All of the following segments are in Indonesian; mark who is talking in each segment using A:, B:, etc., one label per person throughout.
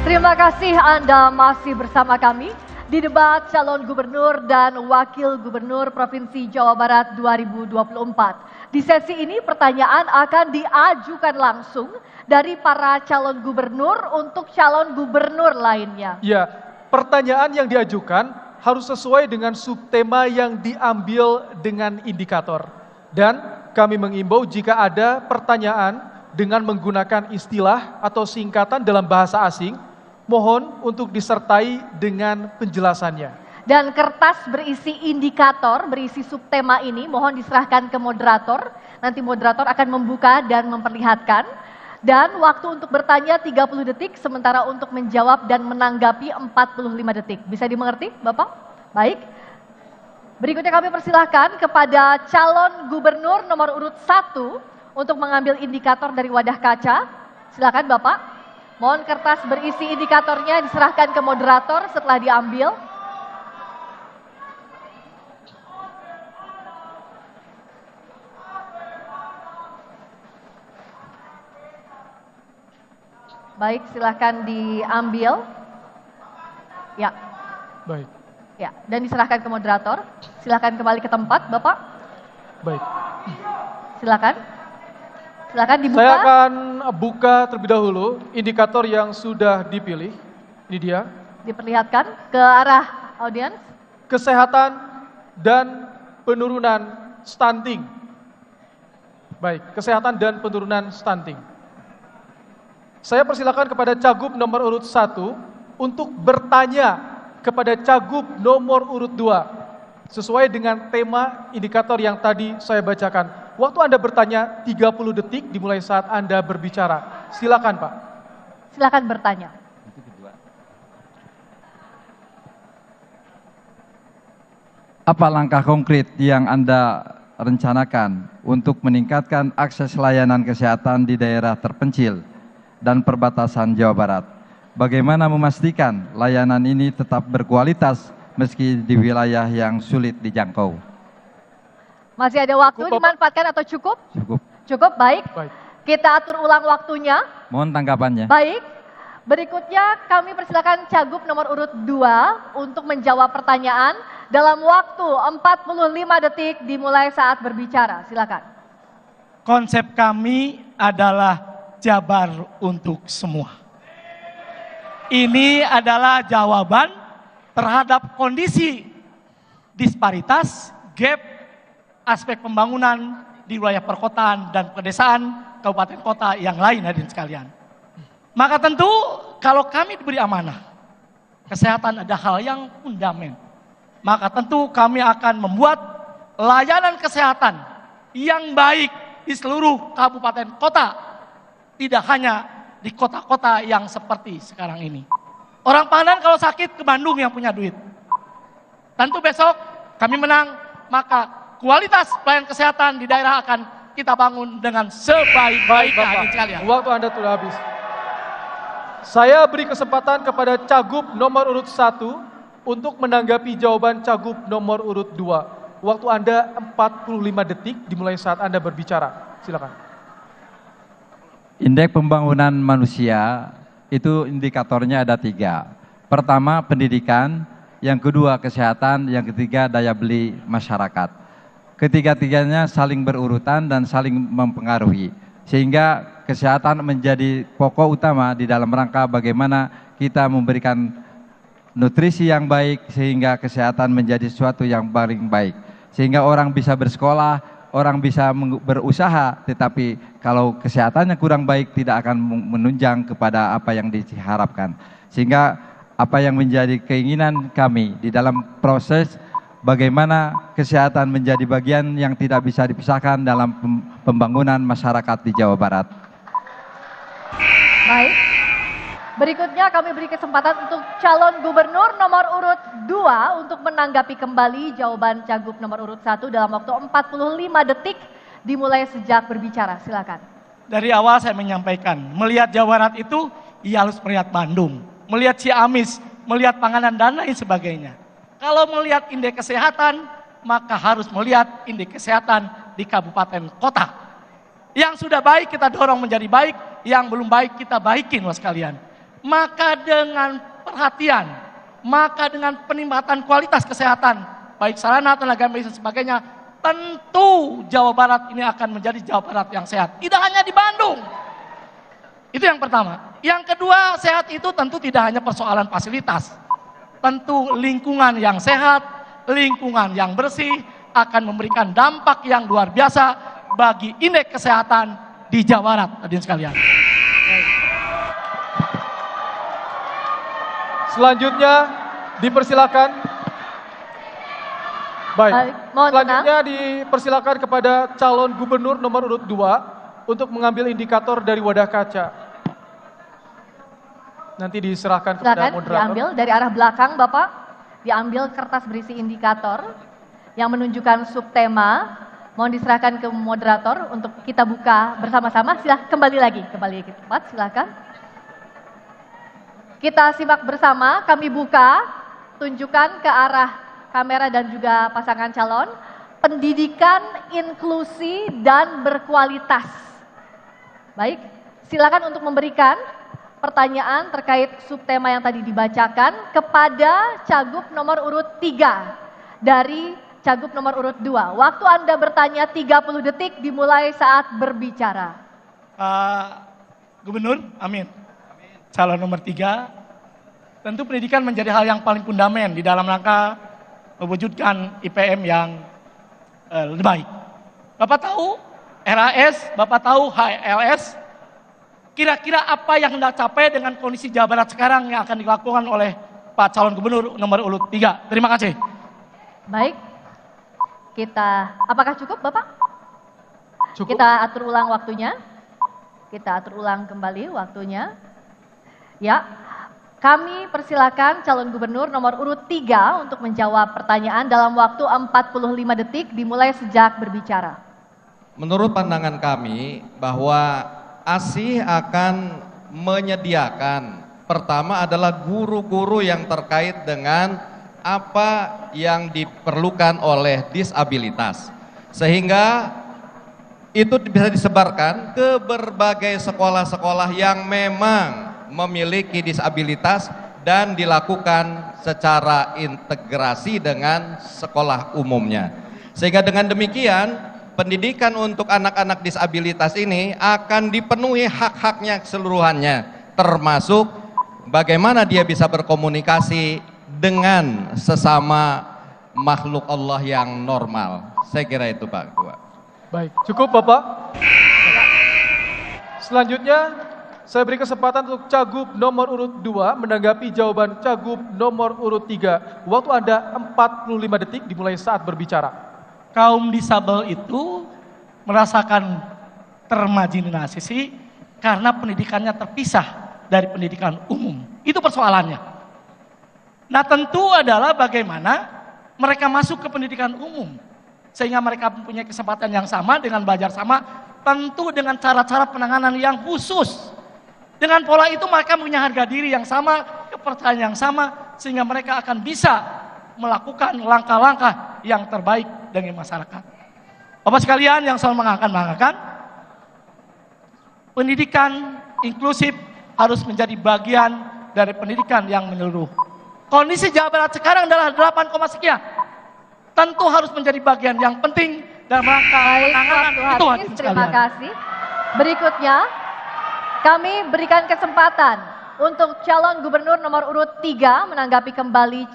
A: Terima kasih Anda masih bersama kami di debat calon gubernur dan wakil gubernur Provinsi Jawa Barat 2024. Di sesi ini pertanyaan akan diajukan langsung dari para calon gubernur untuk calon gubernur lainnya.
B: Ya, pertanyaan yang diajukan harus sesuai dengan subtema yang diambil dengan indikator. Dan kami mengimbau jika ada pertanyaan dengan menggunakan istilah atau singkatan dalam bahasa asing, mohon untuk disertai dengan penjelasannya.
A: Dan kertas berisi indikator, berisi subtema ini mohon diserahkan ke moderator. Nanti moderator akan membuka dan memperlihatkan. Dan waktu untuk bertanya 30 detik, sementara untuk menjawab dan menanggapi 45 detik. Bisa dimengerti Bapak? Baik. Berikutnya kami persilahkan kepada calon gubernur nomor urut 1 untuk mengambil indikator dari wadah kaca. Silakan Bapak. Mohon kertas berisi indikatornya diserahkan ke moderator setelah diambil. Baik, silakan diambil. Ya.
B: Baik.
A: Ya, dan diserahkan ke moderator. Silakan kembali ke tempat, Bapak.
B: Baik.
A: Silakan. Silakan dibuka.
B: Saya akan buka terlebih dahulu indikator yang sudah dipilih. Ini dia.
A: Diperlihatkan ke arah audiens.
B: Kesehatan dan penurunan stunting. Baik, kesehatan dan penurunan stunting. Saya persilakan kepada Cagup nomor urut 1 untuk bertanya kepada Cagup nomor urut 2 sesuai dengan tema indikator yang tadi saya bacakan. Waktu Anda bertanya 30 detik dimulai saat Anda berbicara. Silakan Pak.
A: Silakan bertanya.
C: Apa langkah konkret yang Anda rencanakan untuk meningkatkan akses layanan kesehatan di daerah terpencil dan perbatasan Jawa Barat? Bagaimana memastikan layanan ini tetap berkualitas meski di wilayah yang sulit dijangkau?
A: Masih ada waktu,
B: Cukup,
A: dimanfaatkan atau cukup?
C: Cukup.
A: Cukup, baik.
B: Baik.
A: Kita atur ulang waktunya.
C: Mohon tanggapannya.
A: Baik. Berikutnya kami persilakan Cagup nomor urut 2 untuk menjawab pertanyaan dalam waktu 45 detik dimulai saat berbicara. Silakan.
D: Konsep kami adalah Jabar untuk semua. Ini adalah jawaban terhadap kondisi disparitas, gap, aspek pembangunan di wilayah perkotaan dan pedesaan, kabupaten kota yang lain hadirin sekalian. Maka tentu kalau kami diberi amanah, kesehatan ada hal yang fundamental. Maka tentu kami akan membuat layanan kesehatan yang baik di seluruh kabupaten kota. Tidak hanya di kota-kota yang seperti sekarang ini. Orang Pangandaran kalau sakit ke Bandung yang punya duit. Tentu besok kami menang, maka kualitas pelayanan kesehatan di daerah akan kita bangun dengan sebaik-baiknya hadirin sekalian.
B: Waktu Anda sudah habis. Saya beri kesempatan kepada Cagup nomor urut 1 untuk menanggapi jawaban Cagup nomor urut 2. Waktu Anda 45 detik dimulai saat Anda berbicara. Silakan.
C: Indeks pembangunan manusia itu indikatornya ada 3. Pertama pendidikan, yang kedua kesehatan, yang ketiga daya beli masyarakat. Ketiga-tiganya saling berurutan dan saling mempengaruhi. Sehingga kesehatan menjadi pokok utama di dalam rangka bagaimana kita memberikan nutrisi yang baik sehingga kesehatan menjadi sesuatu yang paling baik. Sehingga orang bisa bersekolah, orang bisa berusaha, tetapi kalau kesehatannya kurang baik tidak akan menunjang kepada apa yang diharapkan. Sehingga apa yang menjadi keinginan kami di dalam proses bagaimana kesehatan menjadi bagian yang tidak bisa dipisahkan dalam pembangunan masyarakat di Jawa Barat.
A: Baik. Berikutnya kami beri kesempatan untuk calon gubernur nomor urut 2 untuk menanggapi kembali jawaban Cagup nomor urut 1 dalam waktu 45 detik dimulai sejak berbicara. Silakan.
D: Dari awal saya menyampaikan, melihat Jawa Barat itu ia harus melihat Bandung, melihat Ciamis, melihat Panganan dan lain sebagainya. Kalau melihat indeks kesehatan, maka harus melihat indeks kesehatan di kabupaten kota. Yang sudah baik kita dorong menjadi baik, yang belum baik kita baikin mas kalian. maka dengan perhatian, maka dengan peningkatan kualitas kesehatan, baik sarana, tenaga medis dan sebagainya, tentu Jawa Barat ini akan menjadi Jawa Barat yang sehat. Tidak hanya di Bandung. Itu yang pertama. Yang kedua, sehat itu tentu tidak hanya persoalan fasilitas. Tentu lingkungan yang sehat, lingkungan yang bersih akan memberikan dampak yang luar biasa bagi indeks kesehatan di Jawa Barat, hadirin sekalian.
B: Selanjutnya dipersilakan. Baik,
A: mohon
B: selanjutnya dipersilakan kepada calon gubernur nomor urut 2 untuk mengambil indikator dari wadah kaca. Nanti diserahkan kepada
A: Silakan
B: moderator.
A: diambil dari arah belakang Bapak, diambil kertas berisi indikator yang menunjukkan subtema. Mohon diserahkan ke moderator untuk kita buka bersama-sama. Silahkan kembali lagi ke tempat, silakan. Kita simak bersama, kami buka, tunjukkan ke arah kamera dan juga pasangan calon. Pendidikan inklusi dan berkualitas. Baik, silakan untuk memberikan pertanyaan terkait subtema yang tadi dibacakan kepada Cagup nomor urut 3 dari Cagup nomor urut 2. Waktu Anda bertanya 30 detik dimulai saat berbicara.
D: Gubernur, amin. Calon nomor 3, tentu pendidikan menjadi hal yang paling fundament di dalam rangka mewujudkan IPM yang lebih baik. Bapak tahu RAS, Bapak tahu HLS, kira-kira apa yang hendak capai dengan kondisi Jawa Barat sekarang yang akan dilakukan oleh Pak calon gubernur nomor urut 3. Terima kasih.
A: Baik, apakah cukup Bapak?
B: Cukup.
A: Kita atur ulang waktunya. Kita atur ulang kembali waktunya. Ya, kami persilakan calon gubernur nomor urut 3 untuk menjawab pertanyaan dalam waktu 45 detik dimulai sejak berbicara.
E: Menurut pandangan kami bahwa ASI akan menyediakan, pertama adalah guru-guru yang terkait dengan apa yang diperlukan oleh disabilitas. Sehingga itu bisa disebarkan ke berbagai sekolah-sekolah yang memang memiliki disabilitas dan dilakukan secara integrasi dengan sekolah umumnya. Sehingga dengan demikian, pendidikan untuk anak-anak disabilitas ini akan dipenuhi hak-haknya keseluruhannya, termasuk bagaimana dia bisa berkomunikasi dengan sesama makhluk Allah yang normal. Saya kira itu Pak Ketua.
B: Baik, cukup Bapak. Selanjutnya saya beri kesempatan untuk Cagup nomor urut 2 menanggapi jawaban Cagup nomor urut 3. Waktu Anda 45 detik dimulai saat berbicara.
D: Kaum disabel itu merasakan termarginalisasi karena pendidikannya terpisah dari pendidikan umum. Itu persoalannya. Nah tentu adalah bagaimana mereka masuk ke pendidikan umum. Sehingga mereka mempunyai kesempatan yang sama dengan belajar sama, tentu dengan cara-cara penanganan yang khusus. Dengan pola itu mereka punya harga diri yang sama, kepercayaan yang sama, sehingga mereka akan bisa melakukan langkah-langkah yang terbaik dengan masyarakat. Bapak sekalian yang selalu mengangkat, pendidikan inklusif harus menjadi bagian dari pendidikan yang menyeluruh. Kondisi Jawa Barat sekarang adalah 8, sekian. Tentu harus menjadi bagian yang penting dalam rangka penanganan itu.
A: Terima kasih. Berikutnya, kami berikan kesempatan untuk calon gubernur nomor urut 3 menanggapi kembali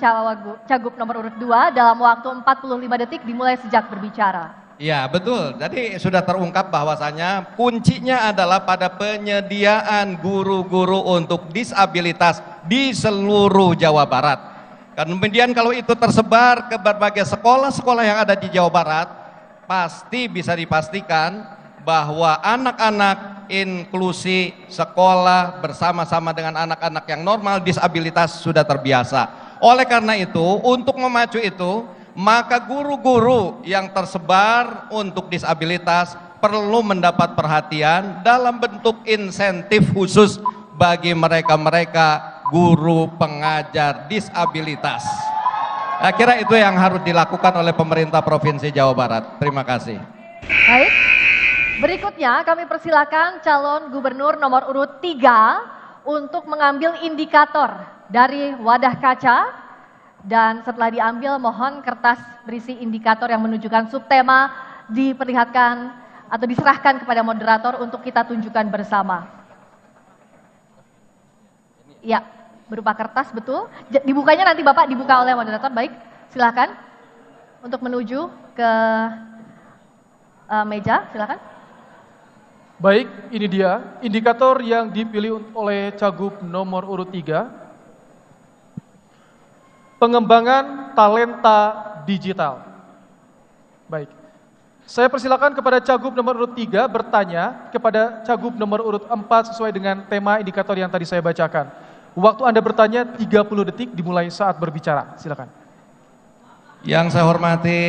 A: Cagup nomor urut 2 dalam waktu 45 detik dimulai sejak berbicara.
E: Ya betul, jadi sudah terungkap bahwasanya kuncinya adalah pada penyediaan guru-guru untuk disabilitas di seluruh Jawa Barat. Kemudian kalau itu tersebar ke berbagai sekolah-sekolah yang ada di Jawa Barat, pasti bisa dipastikan bahwa anak-anak inklusi sekolah bersama-sama dengan anak-anak yang normal disabilitas sudah terbiasa. Oleh karena itu, untuk memacu itu, maka guru-guru yang tersebar untuk disabilitas perlu mendapat perhatian dalam bentuk insentif khusus bagi mereka-mereka guru pengajar disabilitas. Saya kira itu yang harus dilakukan oleh pemerintah Provinsi Jawa Barat. Terima kasih.
A: Baik. Berikutnya kami persilakan calon gubernur nomor urut 3 untuk mengambil indikator dari wadah kaca dan setelah diambil mohon kertas berisi indikator yang menunjukkan subtema diperlihatkan atau diserahkan kepada moderator untuk kita tunjukkan bersama. Ya, berupa kertas betul. Dibukanya nanti Bapak dibuka oleh moderator. Baik, silakan untuk menuju ke meja, silakan.
B: Baik, ini dia indikator yang dipilih oleh Cagup nomor urut 3. Pengembangan talenta digital. Baik, saya persilakan kepada Cagup nomor urut 3 bertanya kepada Cagup nomor urut 4 sesuai dengan tema indikator yang tadi saya bacakan. Waktu Anda bertanya 30 detik dimulai saat berbicara, silakan.
E: Yang saya hormati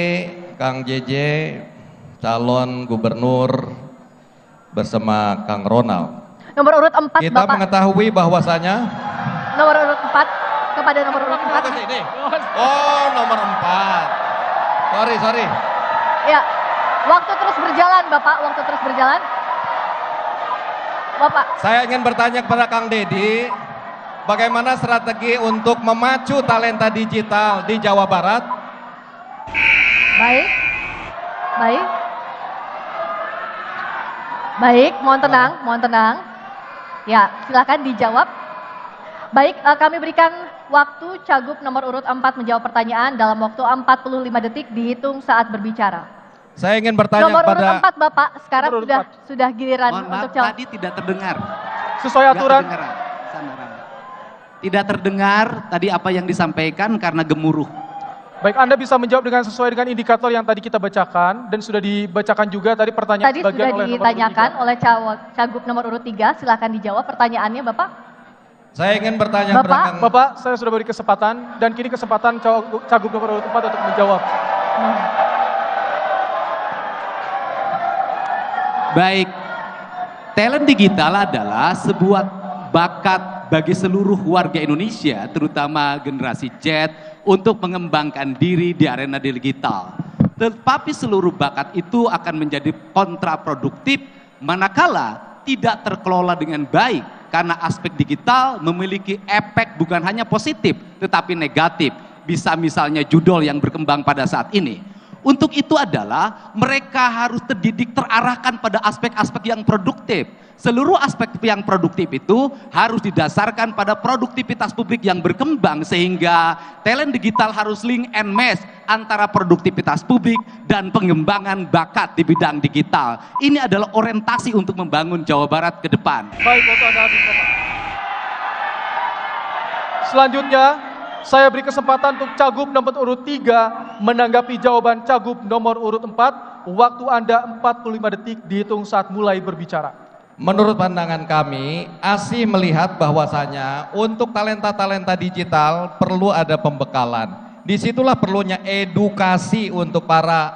E: Kang JJ, calon gubernur bersama Kang Ronald.
A: Nomor urut 4
E: Kita
A: Bapak.
E: mengetahui bahwasanya
A: Nomor urut 4 kepada nomor urut 4.
E: Oh, nomor 4. Sorry.
A: Ya, waktu terus berjalan Bapak, waktu terus berjalan. Bapak.
E: Saya ingin bertanya kepada Kang Dedi, bagaimana strategi untuk memacu talenta digital di Jawa Barat?
A: Baik, mohon tenang. Ya, silakan dijawab. Baik, kami berikan waktu Cagup nomor urut 4 menjawab pertanyaan dalam waktu 45 detik dihitung saat berbicara.
E: Saya ingin bertanya
A: Nomor
E: kepada
A: urut 4 Bapak, sekarang
B: Nomor urut
A: sudah giliran
F: Mohon maaf,
A: untuk jawab.
F: tadi tidak terdengar.
B: Sesuai aturan.
F: Tidak terdengar tadi apa yang disampaikan karena gemuruh.
B: Baik, Anda bisa menjawab dengan sesuai dengan indikator yang tadi kita bacakan dan sudah dibacakan juga tadi pertanyaan
A: Tadi
B: sebagian
A: sudah
B: oleh nomor urut
A: ditanyakan oleh Cagup nomor urut 3, silakan dijawab pertanyaannya Bapak.
E: saya ingin bertanya kepada Kang
B: Bapak, saya sudah beri kesempatan dan kini kesempatan Cagup nomor urut 4 untuk menjawab.
F: Baik, talent digital adalah sebuah bakat bagi seluruh warga Indonesia, terutama generasi Z, untuk mengembangkan diri di arena digital. Tetapi seluruh bakat itu akan menjadi kontraproduktif manakala tidak terkelola dengan baik, karena aspek digital memiliki efek bukan hanya positif tetapi negatif. Bisa misalnya judul yang berkembang pada saat ini. Untuk itu adalah mereka harus terdidik, terarahkan pada aspek-aspek yang produktif. Seluruh aspek yang produktif itu harus didasarkan pada produktivitas publik yang berkembang, sehingga talent digital harus link and match antara produktivitas publik dan pengembangan bakat di bidang digital. Ini adalah orientasi untuk membangun Jawa Barat ke depan.
B: Baik, waktu Anda habis, Bapak. Selanjutnya, saya beri kesempatan untuk Cagup nomor urut 3 menanggapi jawaban Cagup nomor urut 4. Waktu Anda 45 detik dihitung saat mulai berbicara.
E: Menurut pandangan kami, ASI melihat bahwasanya untuk talenta-talenta digital perlu ada pembekalan. Disitulah perlunya edukasi untuk para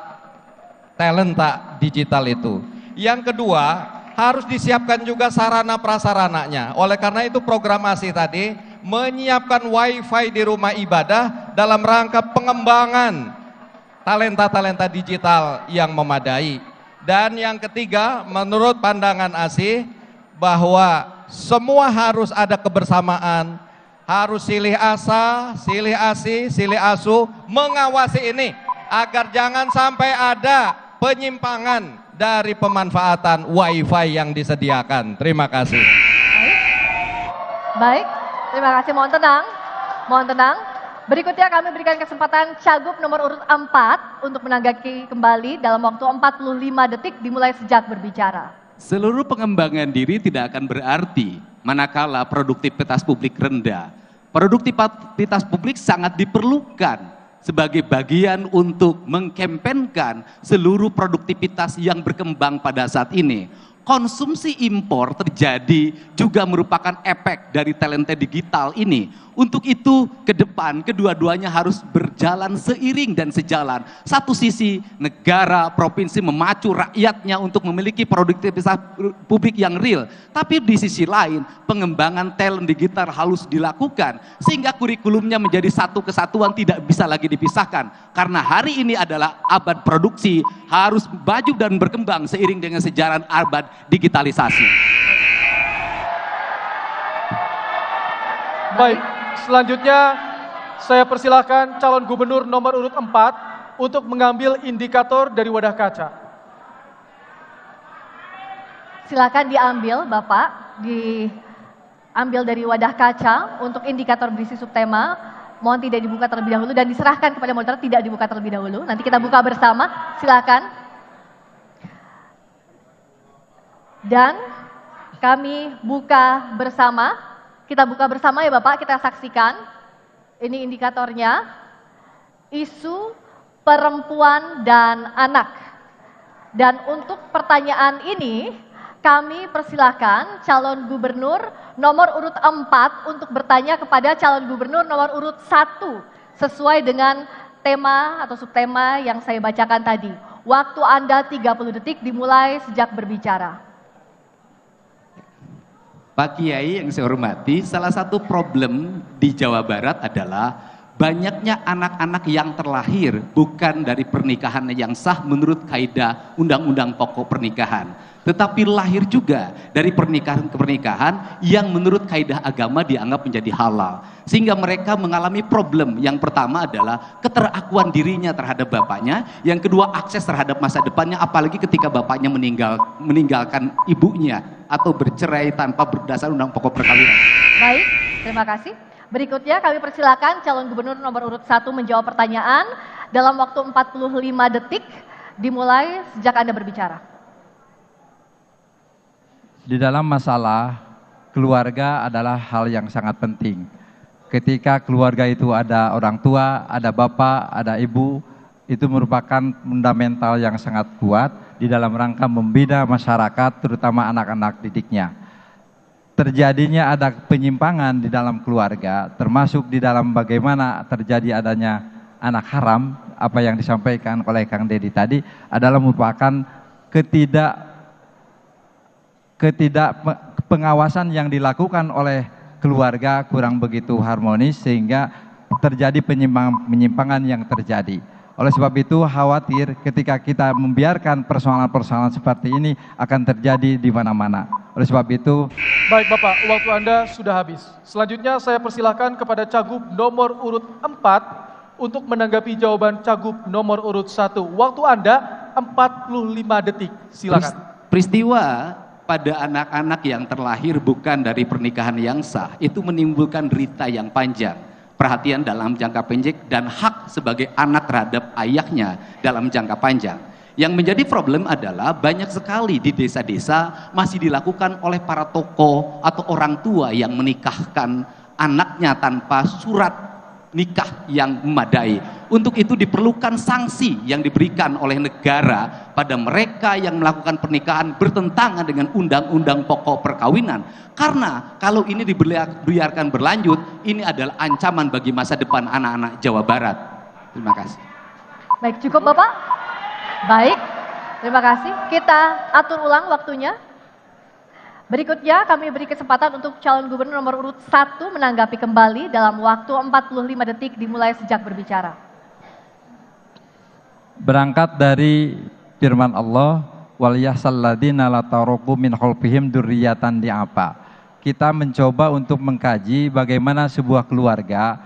E: talenta digital itu. Yang kedua, harus disiapkan juga sarana prasarananya. Oleh karena itu program ASI tadi menyiapkan wifi di rumah ibadah dalam rangka pengembangan talenta-talenta digital yang memadai. Dan yang ketiga, menurut pandangan ASI bahwa semua harus ada kebersamaan, harus silih asa, silih asi, silih asu mengawasi ini agar jangan sampai ada penyimpangan dari pemanfaatan wifi yang disediakan. Terima kasih.
A: Baik, terima kasih. Mohon tenang. Berikutnya kami berikan kesempatan Cagup nomor urut 4 untuk menanggapi kembali dalam waktu 45 detik dimulai sejak berbicara.
F: Seluruh pengembangan diri tidak akan berarti manakala produktivitas publik rendah. Produktivitas publik sangat diperlukan sebagai bagian untuk mengkampanyekan seluruh produktivitas yang berkembang pada saat ini. Konsumsi impor terjadi juga merupakan efek dari talenta digital ini. Untuk itu ke depan kedua-duanya harus berjalan seiring dan sejalan. Satu sisi negara, provinsi memacu rakyatnya untuk memiliki produktivitas publik yang real. Tapi di sisi lain pengembangan talent digital harus dilakukan. Sehingga kurikulumnya menjadi satu kesatuan, tidak bisa lagi dipisahkan. Karena hari ini adalah abad produksi, harus maju dan berkembang seiring dengan sejarah abad digitalisasi.
B: Baik, selanjutnya saya persilahkan calon gubernur nomor urut 4 untuk mengambil indikator dari wadah kaca.
A: Silakan diambil Bapak, diambil dari wadah kaca untuk indikator berisi subtema. Mohon tidak dibuka terlebih dahulu dan diserahkan kepada moderator, tidak dibuka terlebih dahulu. Nanti kita buka bersama, silakan. Dan kami buka bersama, kita buka bersama ya Bapak, kita saksikan. Ini indikatornya, isu perempuan dan anak. Dan untuk pertanyaan ini, kami persilakan calon gubernur nomor urut 4 untuk bertanya kepada calon gubernur nomor urut 1 sesuai dengan tema atau subtema yang saya bacakan tadi. Waktu Anda 30 detik dimulai sejak berbicara.
F: Pak Kiai yang saya hormati, salah satu problem di Jawa Barat adalah banyaknya anak-anak yang terlahir bukan dari pernikahan yang sah menurut kaidah Undang-Undang Pokok Pernikahan, tetapi lahir juga dari pernikahan ke pernikahan yang menurut kaidah agama dianggap menjadi halal. Sehingga mereka mengalami problem. Yang pertama adalah keterakuan dirinya terhadap bapaknya, yang kedua akses terhadap masa depannya, apalagi ketika bapaknya meninggalkan ibunya atau bercerai tanpa berdasar Undang Pokok Perkawinan.
A: Baik, terima kasih. Berikutnya kami persilakan calon gubernur nomor urut 1 menjawab pertanyaan dalam waktu 45 detik dimulai sejak Anda berbicara.
C: Di dalam masalah keluarga adalah hal yang sangat penting. Ketika keluarga itu ada orang tua, ada bapak, ada ibu, itu merupakan fundamental yang sangat kuat di dalam rangka membina masyarakat, terutama anak-anak didiknya. Terjadinya ada penyimpangan di dalam keluarga, termasuk di dalam bagaimana terjadi adanya anak haram, apa yang disampaikan oleh Kang Deddy tadi adalah merupakan pengawasan yang dilakukan oleh keluarga kurang begitu harmonis sehingga terjadi penyimpangan yang terjadi. Oleh sebab itu khawatir ketika kita membiarkan persoalan-persoalan seperti ini akan terjadi di mana-mana. Oleh sebab itu,
B: baik Bapak, waktu Anda sudah habis. Selanjutnya saya persilahkan kepada Cagup nomor urut 4 untuk menanggapi jawaban Cagup nomor urut 1. Waktu Anda 45 detik, silakan.
F: Peristiwa pada anak-anak yang terlahir bukan dari pernikahan yang sah itu menimbulkan derita yang panjang, perhatian dalam jangka pendek dan hak sebagai anak terhadap ayahnya dalam jangka panjang. Yang menjadi problem adalah banyak sekali di desa-desa masih dilakukan oleh para tokoh atau orang tua yang menikahkan anaknya tanpa surat nikah yang memadai. Untuk itu diperlukan sanksi yang diberikan oleh negara pada mereka yang melakukan pernikahan bertentangan dengan Undang-Undang Pokok Perkawinan. Karena kalau ini dibiarkan berlanjut, ini adalah ancaman bagi masa depan anak-anak Jawa Barat. Terima kasih.
A: Baik, cukup Bapak? Baik, terima kasih. Kita atur ulang waktunya. Berikutnya kami beri kesempatan untuk calon gubernur nomor urut 1 menanggapi kembali dalam waktu 45 detik dimulai sejak berbicara.
C: berangkat dari firman Allah, wal yahsalladzina la taruku min khalfihim dzurriyyatan di'afa. Kita mencoba untuk mengkaji bagaimana sebuah keluarga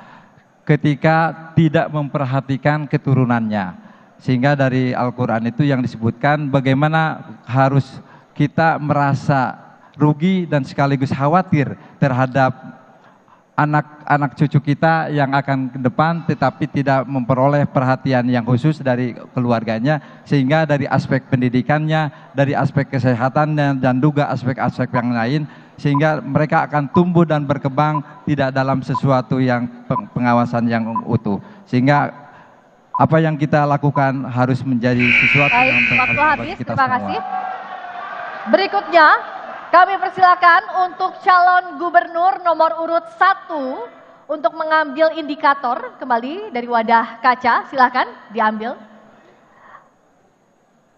C: ketika tidak memperhatikan keturunannya. Sehingga dari Al-Quran itu yang disebutkan bagaimana harus kita merasa rugi dan sekaligus khawatir terhadap anak-anak cucu kita yang akan ke depan tetapi tidak memperoleh perhatian yang khusus dari keluarganya, sehingga dari aspek pendidikannya, dari aspek kesehatannya dan juga aspek-aspek yang lain, sehingga mereka akan tumbuh dan berkembang tidak dalam sesuatu yang pengawasan yang utuh, sehingga apa yang kita lakukan harus menjadi sesuatu yang
A: waktu habis,
C: kita
A: terima kasih. Berikutnya kami persilakan untuk calon gubernur nomor urut 1 untuk mengambil indikator kembali dari wadah kaca, silakan diambil.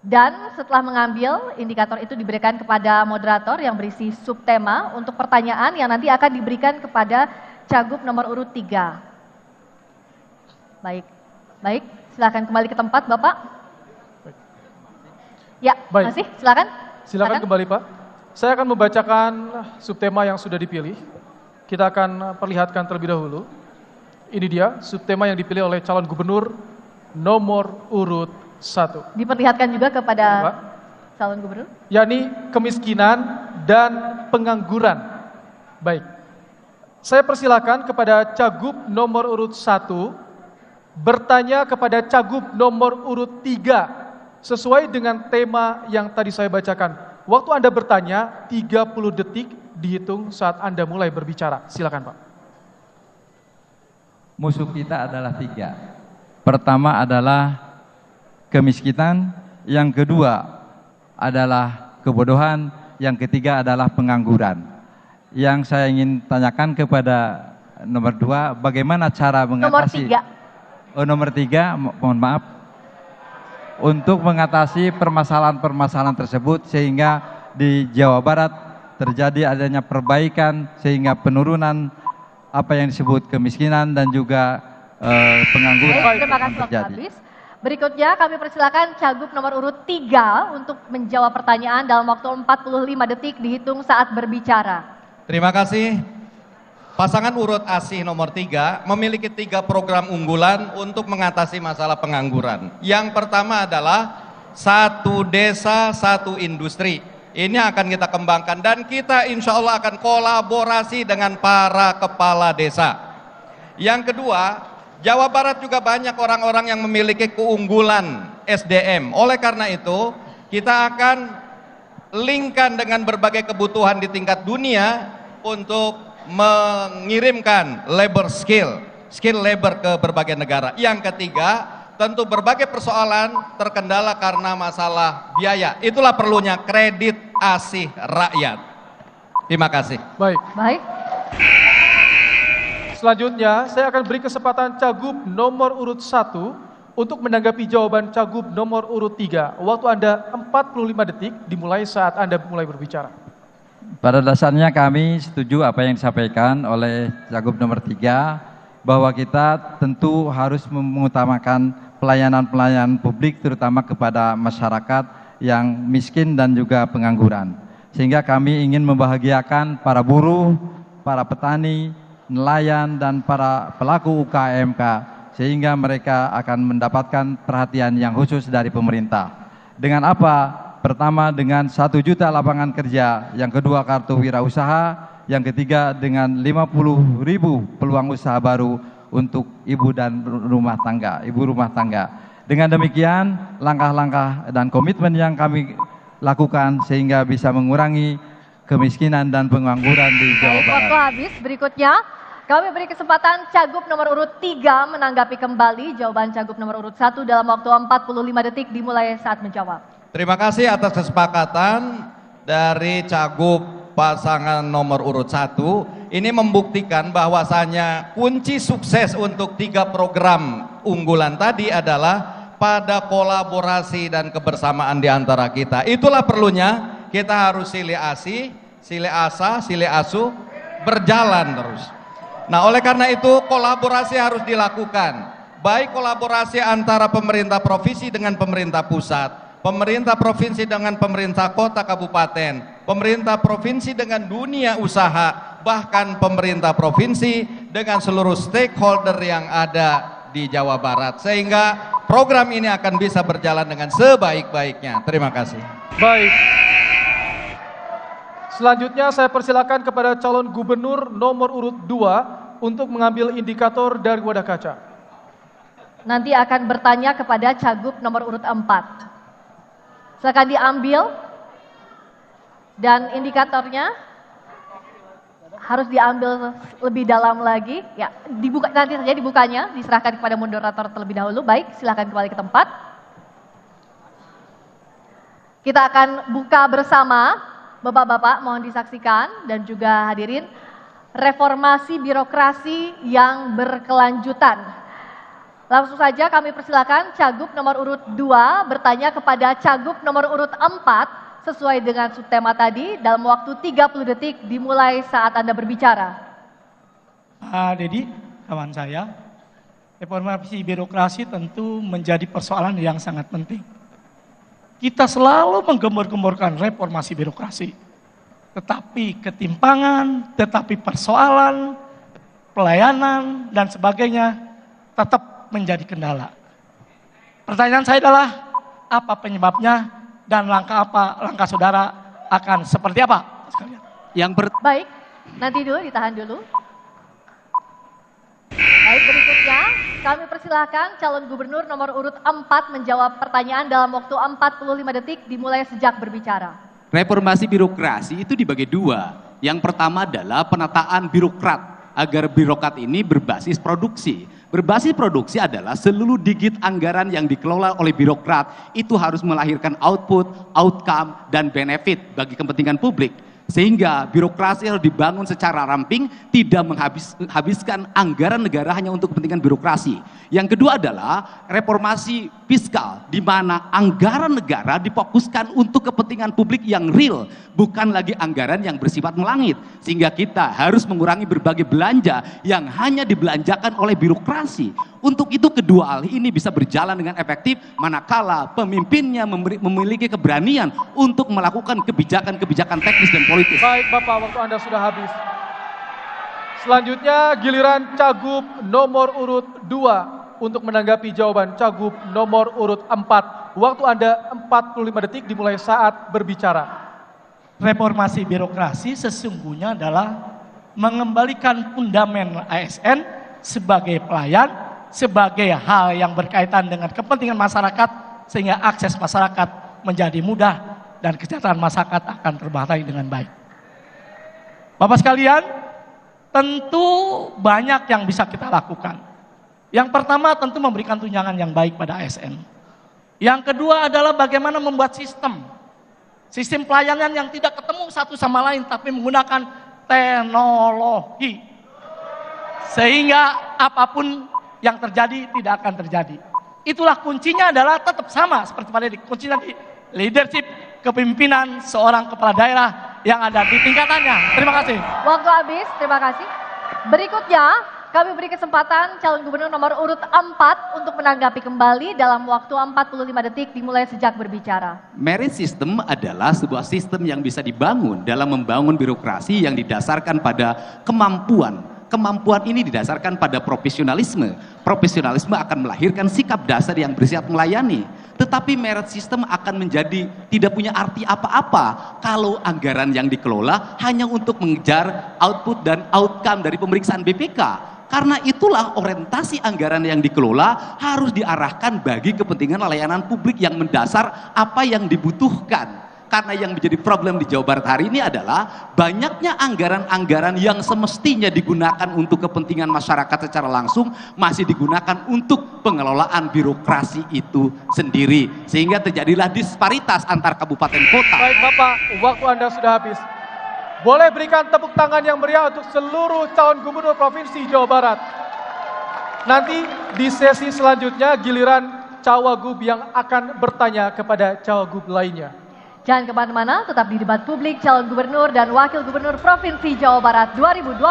A: Dan setelah mengambil, indikator itu diberikan kepada moderator yang berisi subtema untuk pertanyaan yang nanti akan diberikan kepada cagup nomor urut 3. Baik, silakan kembali ke tempat Bapak. Ya,
B: Baik.
A: masih silakan.
B: Silakan kembali Pak. Saya akan membacakan subtema yang sudah dipilih. kita akan perlihatkan terlebih dahulu. Ini dia subtema yang dipilih oleh calon gubernur nomor urut 1.
A: Diperlihatkan juga kepada
B: Pak,
A: calon gubernur.
B: yakni kemiskinan dan pengangguran. Baik, saya persilakan kepada Cagup nomor urut 1 bertanya kepada Cagup nomor urut 3 sesuai dengan tema yang tadi saya bacakan. Waktu Anda bertanya 30 detik dihitung saat Anda mulai berbicara. Silakan Pak.
C: Musuh kita adalah 3. Pertama adalah kemiskinan, yang kedua adalah kebodohan, yang ketiga adalah pengangguran. Yang saya ingin tanyakan kepada nomor 2, bagaimana cara mengatasi nomor 3, mohon maaf, untuk mengatasi permasalahan-permasalahan tersebut sehingga di Jawa Barat terjadi adanya perbaikan sehingga penurunan apa yang disebut kemiskinan dan juga pengangguran.
A: Baik, terima kasih waktu habis. Berikutnya kami persilakan Cagup nomor urut 3 untuk menjawab pertanyaan dalam waktu 45 detik dihitung saat berbicara.
E: Terima kasih. Pasangan urut ASIH nomor 3 memiliki 3 program unggulan untuk mengatasi masalah pengangguran. Yang pertama adalah 1 desa, 1 industri. Ini akan kita kembangkan dan kita insya Allah akan kolaborasi dengan para kepala desa. Yang kedua, Jawa Barat juga banyak orang-orang yang memiliki keunggulan SDM. Oleh karena itu, kita akan linkkan dengan berbagai kebutuhan di tingkat dunia untuk mengirimkan labor skill labor ke berbagai negara. Yang ketiga, tentu berbagai persoalan terkendala karena masalah biaya. Itulah perlunya kredit ASIH rakyat. Terima kasih.
B: Baik.
A: Baik.
B: Selanjutnya, saya akan beri kesempatan Cagup nomor urut 1 untuk menanggapi jawaban Cagup nomor urut 3. Waktu Anda 45 detik dimulai saat Anda mulai berbicara.
C: Pada dasarnya kami setuju apa yang disampaikan oleh Cagup nomor 3 bahwa kita tentu harus mengutamakan pelayanan-pelayanan publik terutama kepada masyarakat yang miskin dan juga pengangguran. Sehingga kami ingin membahagiakan para buruh, para petani, nelayan dan para pelaku UKMK sehingga mereka akan mendapatkan perhatian yang khusus dari pemerintah. Dengan apa? Pertama dengan 1 juta lapangan kerja, yang kedua kartu wirausaha, yang ketiga dengan 50.000 peluang usaha baru untuk ibu rumah tangga. Dengan demikian langkah-langkah dan komitmen yang kami lakukan sehingga bisa mengurangi kemiskinan dan pengangguran di Jawa Barat.
A: Waktu habis. Berikutnya kami beri kesempatan Cagup nomor urut 3 menanggapi kembali jawaban Cagup nomor urut 1 dalam waktu 45 detik dimulai saat menjawab.
E: Terima kasih atas kesepakatan dari Cagup pasangan nomor urut 1. Ini membuktikan bahwasanya kunci sukses untuk 3 program unggulan tadi adalah pada kolaborasi dan kebersamaan di antara kita. Itulah perlunya kita harus silih asih, silih asa, silih asuh berjalan terus. Nah, oleh karena itu kolaborasi harus dilakukan. Baik kolaborasi antara pemerintah provinsi dengan pemerintah pusat, pemerintah provinsi dengan pemerintah kota kabupaten, pemerintah provinsi dengan dunia usaha, bahkan pemerintah provinsi dengan seluruh stakeholder yang ada di Jawa Barat. Sehingga program ini akan bisa berjalan dengan sebaik-baiknya. Terima kasih.
B: Baik. Selanjutnya saya persilakan kepada calon gubernur nomor urut 2 untuk mengambil indikator dari wadah kaca.
A: Nanti akan bertanya kepada Cagup nomor urut 4. Silakan diambil dan indikatornya harus diambil lebih dalam lagi. Ya, dibuka nanti saja dibukanya, diserahkan kepada moderator terlebih dahulu. Baik, silakan kembali ke tempat. Kita akan buka bersama. Bapak-bapak mohon disaksikan dan juga hadirin reformasi birokrasi yang berkelanjutan. Langsung saja kami persilakan Cagup nomor urut 2 bertanya kepada Cagup nomor urut 4 sesuai dengan subtema tadi dalam waktu 30 detik dimulai saat Anda berbicara.
D: Dedi, kawan saya, reformasi birokrasi tentu menjadi persoalan yang sangat penting. Kita selalu menggembor-gemborkan reformasi birokrasi. tetapi ketimpangan, tetapi persoalan, pelayanan, dan sebagainya tetap menjadi kendala. Pertanyaan saya adalah, apa penyebabnya dan langkah saudara akan seperti apa? Sekalian.
A: Baik, nanti dulu ditahan dulu. Baik, berikutnya kami persilahkan calon gubernur nomor urut 4 menjawab pertanyaan dalam waktu 45 detik dimulai sejak berbicara.
F: Reformasi birokrasi itu dibagi dua. Yang pertama adalah penataan birokrat, agar birokrat ini berbasis produksi. Berbasis produksi adalah seluruh digit anggaran yang dikelola oleh birokrat itu harus melahirkan output, outcome, dan benefit bagi kepentingan publik. Sehingga birokrasi harus dibangun secara ramping, tidak menghabiskan anggaran negara hanya untuk kepentingan birokrasi. Yang kedua adalah reformasi fiskal, di mana anggaran negara difokuskan untuk kepentingan publik yang real, bukan lagi anggaran yang bersifat melangit. Sehingga kita harus mengurangi berbagai belanja yang hanya dibelanjakan oleh birokrasi. Untuk itu kedua hal ini bisa berjalan dengan efektif manakala pemimpinnya memiliki keberanian untuk melakukan kebijakan-kebijakan teknis dan politis.
B: Baik Bapak, waktu Anda sudah habis. Selanjutnya giliran Cagup nomor urut 2 untuk menanggapi jawaban Cagup nomor urut 4. Waktu Anda 45 detik dimulai saat berbicara.
D: Reformasi birokrasi sesungguhnya adalah mengembalikan fundamen ASN sebagai pelayan, sebagai hal yang berkaitan dengan kepentingan masyarakat, sehingga akses masyarakat menjadi mudah dan kesejahteraan masyarakat akan terbatai dengan baik. Bapak sekalian, tentu banyak yang bisa kita lakukan. Yang pertama tentu memberikan tunjangan yang baik pada ASN. Yang kedua adalah bagaimana membuat sistem pelayanan yang tidak ketemu satu sama lain tapi menggunakan teknologi. Sehingga apapun yang terjadi tidak akan terjadi. Itulah kuncinya adalah tetap sama seperti pada kuncinya di leadership, kepemimpinan seorang kepala daerah yang ada di tingkatannya. Terima kasih.
A: Waktu habis, terima kasih. Berikutnya kami beri kesempatan calon gubernur nomor urut 4 untuk menanggapi kembali dalam waktu 45 detik dimulai sejak berbicara.
F: Merit system adalah sebuah sistem yang bisa dibangun dalam membangun birokrasi yang didasarkan pada kemampuan. Kemampuan ini didasarkan pada profesionalisme. Profesionalisme akan melahirkan sikap dasar yang bersifat melayani. Tetapi merit system akan menjadi tidak punya arti apa-apa kalau anggaran yang dikelola hanya untuk mengejar output dan outcome dari pemeriksaan BPK. Karena itulah orientasi anggaran yang dikelola harus diarahkan bagi kepentingan layanan publik yang mendasar apa yang dibutuhkan. Karena yang menjadi problem di Jawa Barat hari ini adalah banyaknya anggaran-anggaran yang semestinya digunakan untuk kepentingan masyarakat secara langsung masih digunakan untuk pengelolaan birokrasi itu sendiri. Sehingga terjadilah disparitas antar kabupaten kota.
B: Baik Bapak, waktu Anda sudah habis. Boleh berikan tepuk tangan yang meriah untuk seluruh calon gubernur Provinsi Jawa Barat. Nanti di sesi selanjutnya giliran Cawagup yang akan bertanya kepada Cawagup lainnya.
A: Jangan kemana-mana, tetap di debat publik calon gubernur dan wakil gubernur Provinsi Jawa Barat 2024.